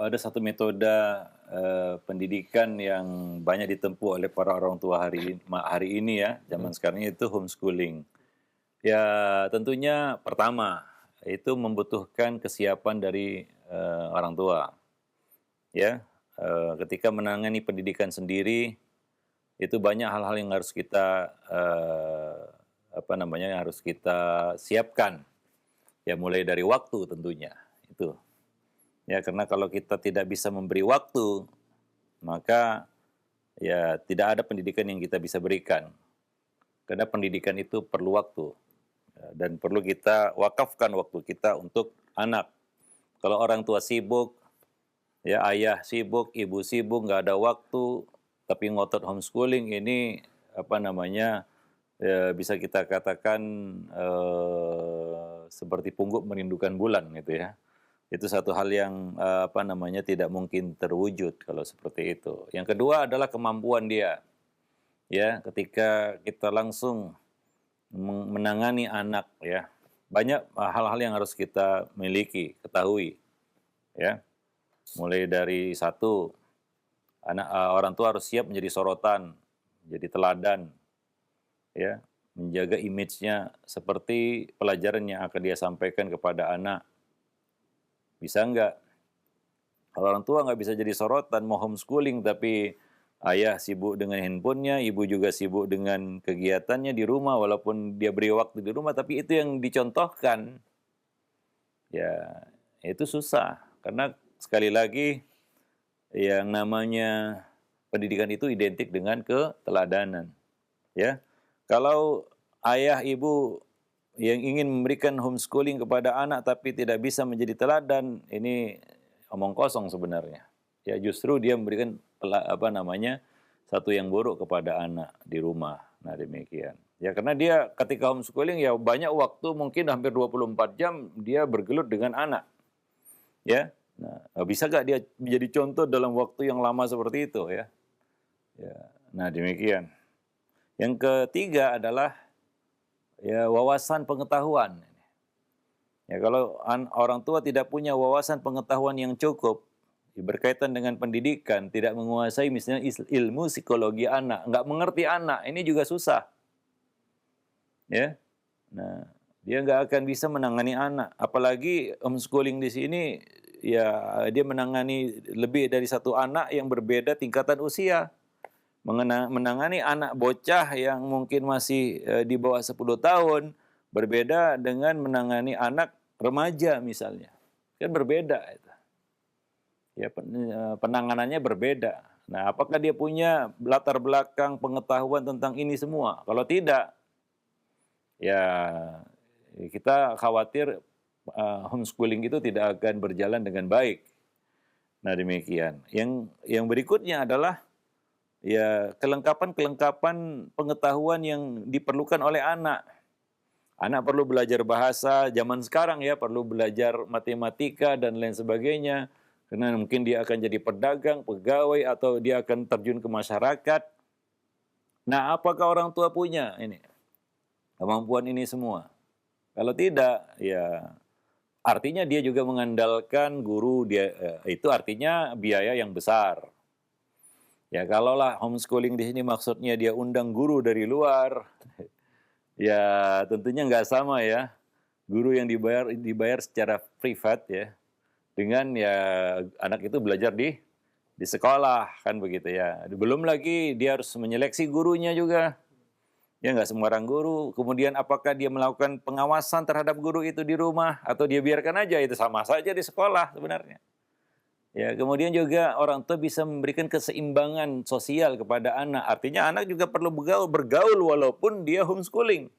ada satu metode pendidikan yang banyak ditempuh oleh para orang tua hari ini ya, Mhm. zaman sekarang itu homeschooling. Ya, tentunya pertama itu membutuhkan kesiapan dari orang tua, ya. Ketika menangani pendidikan sendiri itu banyak hal-hal yang harus kita apa namanya harus kita siapkan. Ya mulai dari waktu tentunya itu. Ya karena kalau kita tidak bisa memberi waktu, maka ya tidak ada pendidikan yang kita bisa berikan. Karena pendidikan itu perlu waktu dan perlu kita wakafkan waktu kita untuk anak. Kalau orang tua sibuk, ya ayah sibuk, ibu sibuk, nggak ada waktu, tapi ngotot homeschooling ini apa namanya ya, bisa kita katakan seperti pungguk merindukan bulan gitu ya. Itu satu hal yang apa namanya tidak mungkin terwujud kalau seperti itu. Yang kedua adalah kemampuan dia. Ya, ketika kita langsung menangani anak ya. Banyak hal-hal yang harus kita miliki, ketahui ya. Mulai dari satu, orang tua harus siap menjadi sorotan, menjadi teladan ya, menjaga image-nya seperti pelajaran yang akan dia sampaikan kepada anak. Bisa nggak? Kalau orang tua nggak bisa jadi sorotan, mau homeschooling tapi ayah sibuk dengan handphonenya, ibu juga sibuk dengan kegiatannya di rumah, walaupun dia beri waktu di rumah, tapi itu yang dicontohkan, ya itu susah. Karena sekali lagi yang namanya pendidikan itu identik dengan keteladanan. Ya, kalau ayah ibu yang ingin memberikan homeschooling kepada anak tapi tidak bisa menjadi teladan, ini omong kosong sebenarnya. Ya justru dia memberikan apa namanya satu yang buruk kepada anak di rumah. Nah demikian. Ya karena dia ketika homeschooling ya banyak waktu mungkin hampir 24 jam dia bergelut dengan anak. Ya. Nah, bisa gak dia menjadi contoh dalam waktu yang lama seperti itu ya? Ya. Nah demikian. Yang ketiga adalah ya wawasan pengetahuan. Ya kalau orang tua tidak punya wawasan pengetahuan yang cukup berkaitan dengan pendidikan, tidak menguasai misalnya ilmu psikologi anak, nggak mengerti anak, ini juga susah. Ya, nah dia nggak akan bisa menangani anak. Apalagi homeschooling di sini, ya dia menangani lebih dari satu anak yang berbeda tingkatan usia. Menangani anak bocah yang mungkin masih di bawah 10 tahun, berbeda dengan menangani anak remaja misalnya. Kan berbeda itu. Ya, penanganannya berbeda. Nah, apakah dia punya latar belakang pengetahuan tentang ini semua? Kalau tidak, ya kita khawatir homeschooling itu tidak akan berjalan dengan baik. Nah, demikian. Yang berikutnya adalah ya kelengkapan-kelengkapan pengetahuan yang diperlukan oleh anak. Anak perlu belajar bahasa zaman sekarang ya, perlu belajar matematika dan lain sebagainya. Karena mungkin dia akan jadi pedagang, pegawai, atau dia akan terjun ke masyarakat. Nah, apakah orang tua punya ini kemampuan ini semua? Kalau tidak, ya artinya dia juga mengandalkan guru dia, itu artinya biaya yang besar. Ya kalaulah homeschooling di sini maksudnya dia undang guru dari luar, ya tentunya nggak sama ya. Guru yang dibayar secara privat ya, dengan ya anak itu belajar di sekolah kan begitu ya. Belum lagi dia harus menyeleksi gurunya juga. Ya nggak sembarang guru. Kemudian apakah dia melakukan pengawasan terhadap guru itu di rumah atau dia biarkan aja, itu sama saja di sekolah sebenarnya. Ya, kemudian juga orang tua bisa memberikan keseimbangan sosial kepada anak. Artinya anak juga perlu bergaul walaupun dia homeschooling.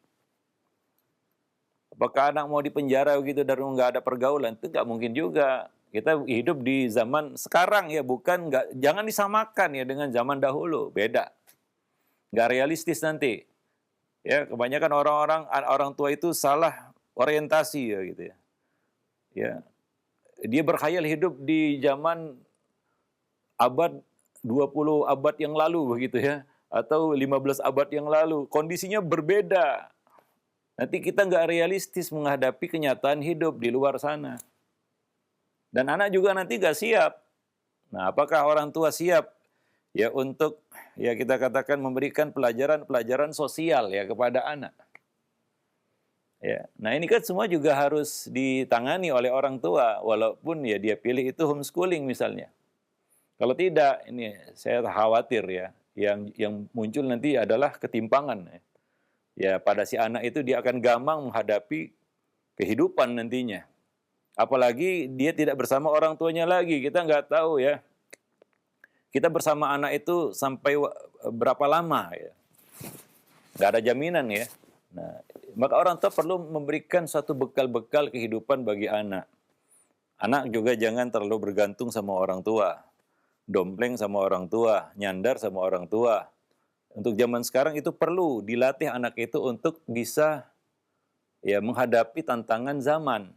Apakah anak mau dipenjara begitu dari nggak ada pergaulan? Itu nggak mungkin juga. Kita hidup di zaman sekarang ya, bukan nggak, jangan disamakan ya dengan zaman dahulu. Beda, nggak realistis nanti. Ya, kebanyakan orang tua itu salah orientasi ya gitu ya. Ya, dia berkhayal hidup di zaman abad 20 abad yang lalu begitu ya, atau 15 abad yang lalu. Kondisinya berbeda. Nanti kita nggak realistis menghadapi kenyataan hidup di luar sana. Dan anak juga nanti nggak siap. Nah, apakah orang tua siap ya untuk ya kita katakan memberikan pelajaran-pelajaran sosial ya kepada anak? Ya. Nah, ini kan semua juga harus ditangani oleh orang tua, walaupun ya dia pilih itu homeschooling misalnya. Kalau tidak, ini saya khawatir ya, yang muncul nanti adalah ketimpangan. Ya, pada si anak itu dia akan gampang menghadapi kehidupan nantinya. Apalagi dia tidak bersama orang tuanya lagi, kita nggak tahu ya. Kita bersama anak itu sampai berapa lama ya. Nggak ada jaminan ya. Nah, maka orang tua perlu memberikan suatu bekal-bekal kehidupan bagi anak. Anak juga jangan terlalu bergantung sama orang tua. Dompleng sama orang tua, nyandar sama orang tua. Untuk zaman sekarang itu perlu dilatih anak itu untuk bisa ya menghadapi tantangan zaman.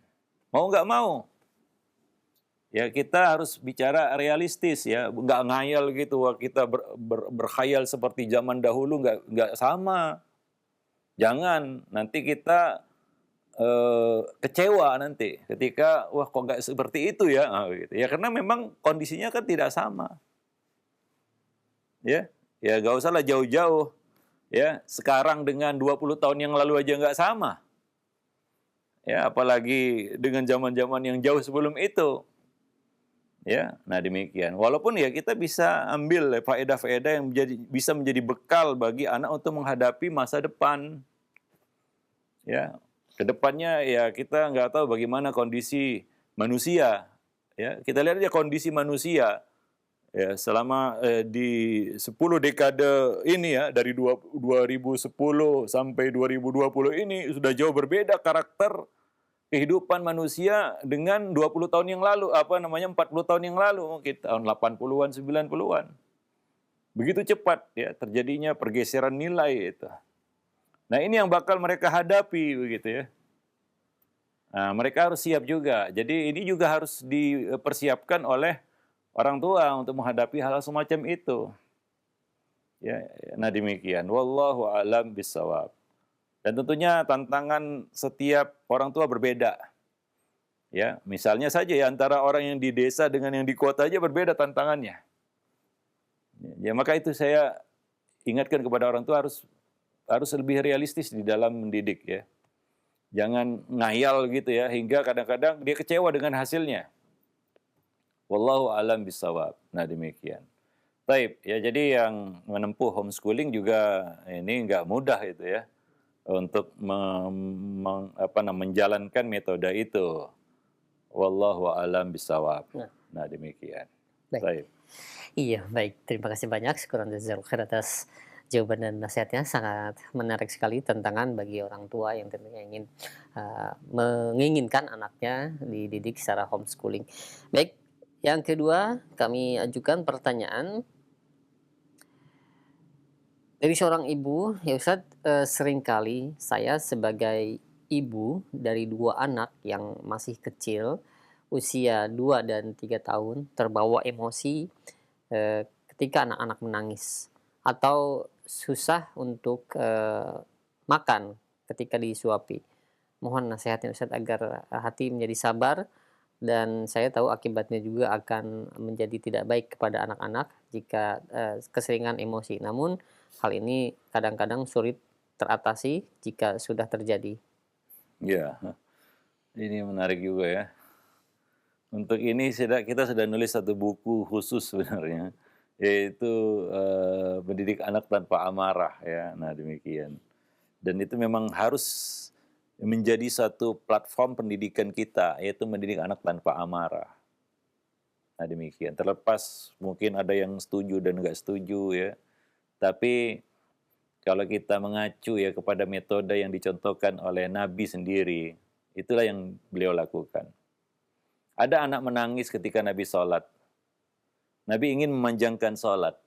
Mau nggak mau. Ya kita harus bicara realistis ya, nggak ngayal gitu. Wah, kita berkhayal seperti zaman dahulu, nggak sama. Jangan, nanti kita kecewa nanti ketika wah kok nggak seperti itu ya, gitu. Ya karena memang kondisinya kan tidak sama. Ya, ya nggak usah lah jauh-jauh. Ya, sekarang dengan 20 tahun yang lalu aja nggak sama. Ya, apalagi dengan zaman-zaman yang jauh sebelum itu. Ya, nah demikian. Walaupun ya kita bisa ambil faedah-faedah yang bisa menjadi bekal bagi anak untuk menghadapi masa depan. Ya, kedepannya ya kita nggak tahu bagaimana kondisi manusia. Ya, kita lihat aja kondisi manusia ya selama di 10 dekade ini ya, dari 2010 sampai 2020 ini sudah jauh berbeda karakter kehidupan manusia dengan 20 tahun yang lalu, 40 tahun yang lalu, mungkin tahun 80-an, 90-an. Begitu cepat ya terjadinya pergeseran nilai itu. Nah, ini yang bakal mereka hadapi begitu ya. Nah, mereka harus siap juga. Jadi ini juga harus dipersiapkan oleh orang tua untuk menghadapi hal semacam itu. Ya, nah demikian. Wallahu a'lam bishawab. Dan tentunya tantangan setiap orang tua berbeda. Ya, misalnya saja ya antara orang yang di desa dengan yang di kota aja berbeda tantangannya. Ya, maka itu saya ingatkan kepada orang tua harus lebih realistis di dalam mendidik ya. Jangan ngayal gitu ya, hingga kadang-kadang dia kecewa dengan hasilnya. Wallahu a'lam bishawab. Nah demikian. Baik, ya jadi yang menempuh homeschooling juga ini nggak mudah itu ya. Untuk menjalankan metode itu. Wallahu a'lam bishawab. Nah demikian. Baik. Iya, baik. Terima kasih banyak. Syukran jazakallahu khair atas jawaban dan nasihatnya. Sangat menarik sekali, tantangan bagi orang tua yang tentunya ingin menginginkan anaknya dididik secara homeschooling. Baik, yang kedua kami ajukan pertanyaan dari seorang ibu, ya Ustadz, seringkali saya sebagai ibu dari 2 anak yang masih kecil, usia 2 dan 3 tahun, terbawa emosi ketika anak-anak menangis, atau susah untuk makan ketika disuapi. Mohon nasihatnya Ustadz agar hati menjadi sabar, dan saya tahu akibatnya juga akan menjadi tidak baik kepada anak-anak jika keseringan emosi. Namun hal ini kadang-kadang sulit teratasi jika sudah terjadi. Ya, ini menarik juga ya. Untuk ini kita sudah nulis satu buku khusus sebenarnya, yaitu mendidik anak tanpa amarah ya. Nah demikian. Dan itu memang harus menjadi satu platform pendidikan kita, yaitu mendidik anak tanpa amarah. Nah demikian. Terlepas mungkin ada yang setuju dan nggak setuju ya. Tapi kalau kita mengacu ya kepada metode yang dicontohkan oleh Nabi sendiri, itulah yang beliau lakukan. Ada anak menangis ketika Nabi sholat. Nabi ingin memanjangkan sholat.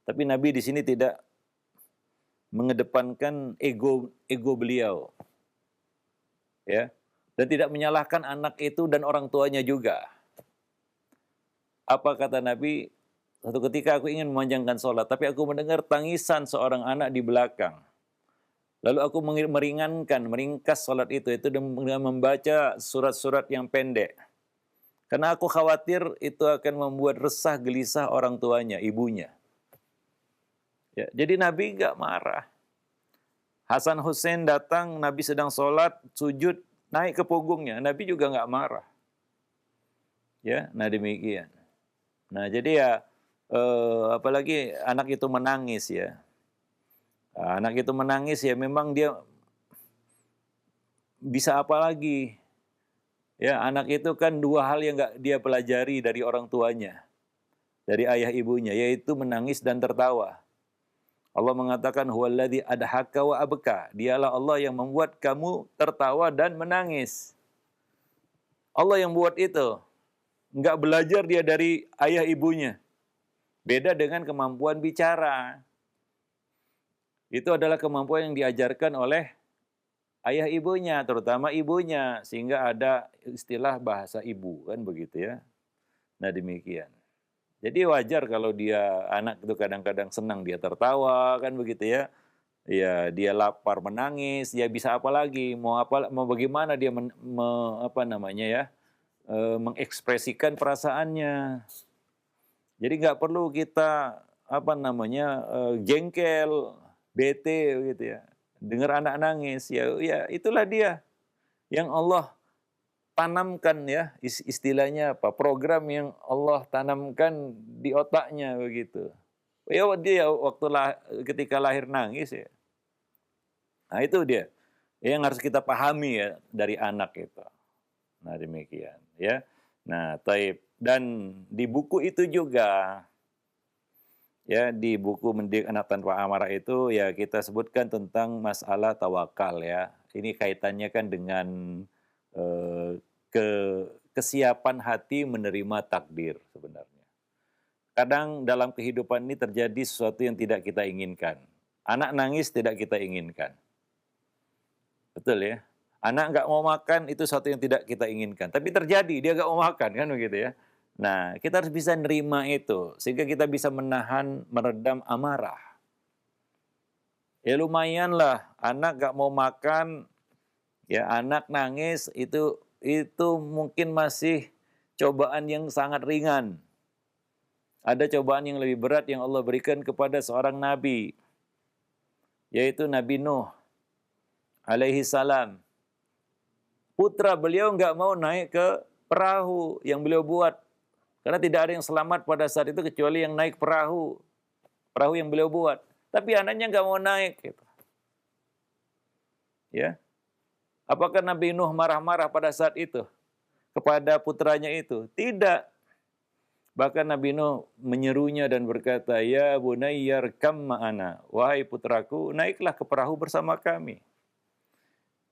Tapi Nabi di sini tidak mengedepankan ego beliau. Ya. Dan tidak menyalahkan anak itu dan orang tuanya juga. Apa kata Nabi? Suatu ketika aku ingin memanjangkan sholat, tapi aku mendengar tangisan seorang anak di belakang. Lalu aku meringkas sholat itu dengan membaca surat-surat yang pendek. Karena aku khawatir itu akan membuat resah gelisah orang tuanya, ibunya. Ya, jadi Nabi nggak marah. Hasan Hussein datang, Nabi sedang sholat, sujud, naik ke punggungnya. Nabi juga nggak marah. Ya, nah demikian. Nah jadi ya, apalagi anak itu menangis ya. Anak itu menangis ya memang dia bisa apa lagi? Ya, anak itu kan dua hal yang nggak dia pelajari dari orang tuanya, dari ayah ibunya, yaitu menangis dan tertawa. Allah mengatakan, huwaladzi adhaka wa abka. Dialah Allah yang membuat kamu tertawa dan menangis. Allah yang buat itu. Nggak belajar dia dari ayah ibunya. Beda dengan kemampuan bicara. Itu adalah kemampuan yang diajarkan oleh ayah ibunya, terutama ibunya, sehingga ada istilah bahasa ibu, kan begitu ya. Nah demikian. Jadi wajar kalau anak itu kadang-kadang senang dia tertawa, kan begitu ya. Ya dia lapar menangis, ya bisa apa lagi? Mau bagaimana dia mengekspresikan perasaannya. Jadi nggak perlu kita jengkel, bete gitu ya. Dengar anak nangis, ya itulah dia yang Allah tanamkan ya, istilahnya apa? Program yang Allah tanamkan di otaknya begitu. Ya dia ketika lahir nangis ya. Nah itu dia yang harus kita pahami ya dari anak itu. Nah demikian ya. Nah taib, dan di buku itu juga ya, di buku Mendidik Anak Tanpa Amarah itu ya kita sebutkan tentang masalah tawakal ya. Ini kaitannya kan dengan kesiapan hati menerima takdir sebenarnya. Kadang dalam kehidupan ini terjadi sesuatu yang tidak kita inginkan. Anak nangis tidak kita inginkan. Betul ya? Anak nggak mau makan itu sesuatu yang tidak kita inginkan. Tapi terjadi, dia nggak mau makan kan begitu ya. Nah, kita harus bisa nerima itu, sehingga kita bisa meredam amarah. Ya lumayan lah, anak gak mau makan, ya anak nangis, itu mungkin masih cobaan yang sangat ringan. Ada cobaan yang lebih berat yang Allah berikan kepada seorang nabi, yaitu Nabi Nuh alaihi salam. Putra beliau gak mau naik ke perahu yang beliau buat. Karena tidak ada yang selamat pada saat itu kecuali yang naik perahu yang beliau buat. Tapi anaknya nggak mau naik. Gitu. Ya, apakah Nabi Nuh marah-marah pada saat itu kepada putranya itu? Tidak. Bahkan Nabi Nuh menyerunya dan berkata, ya bunayya rkam ma'ana, wahai putraku, naiklah ke perahu bersama kami.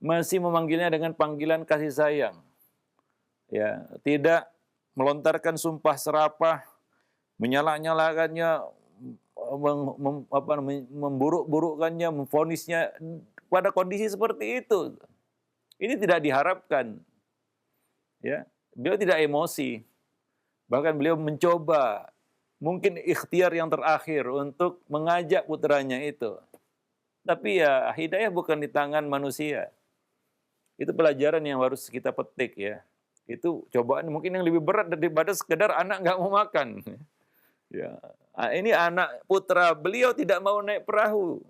Masih memanggilnya dengan panggilan kasih sayang. Ya, tidak melontarkan sumpah serapah, menyala-nyalakannya, memburuk-burukkannya, memvonisnya pada kondisi seperti itu. Ini tidak diharapkan. Ya, beliau tidak emosi. Bahkan beliau mencoba mungkin ikhtiar yang terakhir untuk mengajak putranya itu. Tapi ya hidayah bukan di tangan manusia. Itu pelajaran yang harus kita petik ya. Itu cobaan mungkin yang lebih berat daripada sekedar anak nggak mau makan. Ya, ini anak putra beliau tidak mau naik perahu.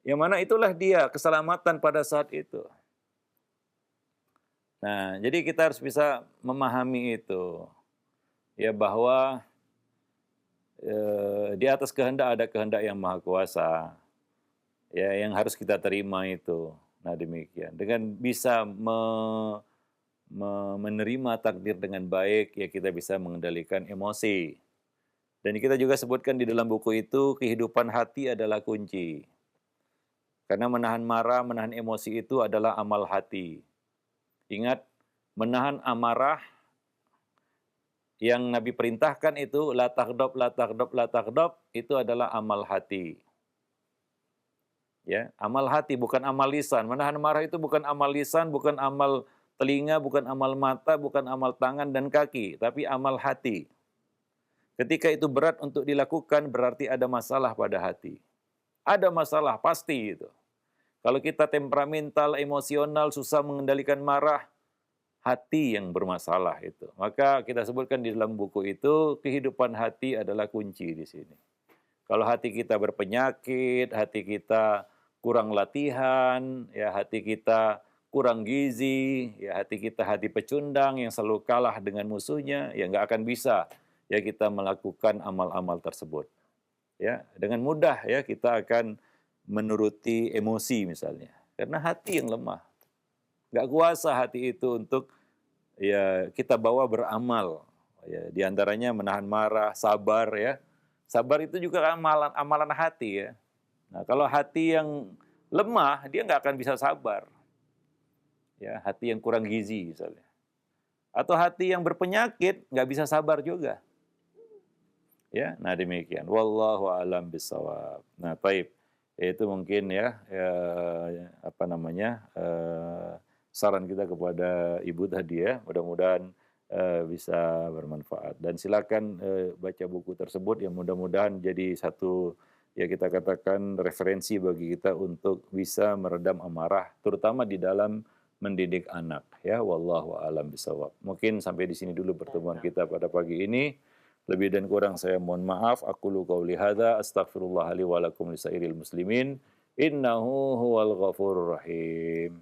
Yang mana itulah dia keselamatan pada saat itu. Nah, jadi kita harus bisa memahami itu. Ya bahwa di atas kehendak ada kehendak yang maha kuasa. Ya, yang harus kita terima itu. Nah, demikian. Dengan bisa menerima takdir dengan baik, ya kita bisa mengendalikan emosi. Dan kita juga sebutkan di dalam buku itu, kehidupan hati adalah kunci. Karena menahan marah, menahan emosi itu adalah amal hati. Ingat, menahan amarah yang Nabi perintahkan itu, la taghdab, la taghdab, la taghdab, itu adalah amal hati. Ya, amal hati bukan amal lisan. Menahan marah itu bukan amal lisan, bukan amal telinga, bukan amal mata, bukan amal tangan dan kaki, tapi amal hati. Ketika itu berat untuk dilakukan, berarti ada masalah pada hati. Ada masalah, pasti itu. Kalau kita temperamental, emosional, susah mengendalikan marah, hati yang bermasalah itu. Maka kita sebutkan di dalam buku itu, kehidupan hati adalah kunci di sini. Kalau hati kita berpenyakit, hati kita kurang latihan, ya hati kita kurang gizi, ya hati kita hati pecundang yang selalu kalah dengan musuhnya, ya nggak akan bisa ya kita melakukan amal-amal tersebut. Ya, dengan mudah ya kita akan menuruti emosi misalnya, karena hati yang lemah. Nggak kuasa hati itu untuk ya kita bawa beramal. Ya, di antaranya menahan marah, sabar ya. Sabar itu juga amalan hati ya. Nah, kalau hati yang lemah, dia nggak akan bisa sabar. Ya, hati yang kurang gizi misalnya. Atau hati yang berpenyakit, nggak bisa sabar juga. Ya, nah demikian. Wallahu a'lam bishawab. Nah, baik. Itu mungkin apa namanya, saran kita kepada Ibu tadi ya. Mudah-mudahan bisa bermanfaat. Dan silakan baca buku tersebut yang mudah-mudahan jadi satu ya kita katakan referensi bagi kita untuk bisa meredam amarah, terutama di dalam mendidik anak. Ya, wallahu a'lam bishawab. Mungkin sampai di sini dulu pertemuan kita pada pagi ini. Lebih dan kurang saya mohon maaf. Aqulu qauli hadza astaghfirullah li wa lakum lisairil muslimin. Innahu huwal ghafurur rahim.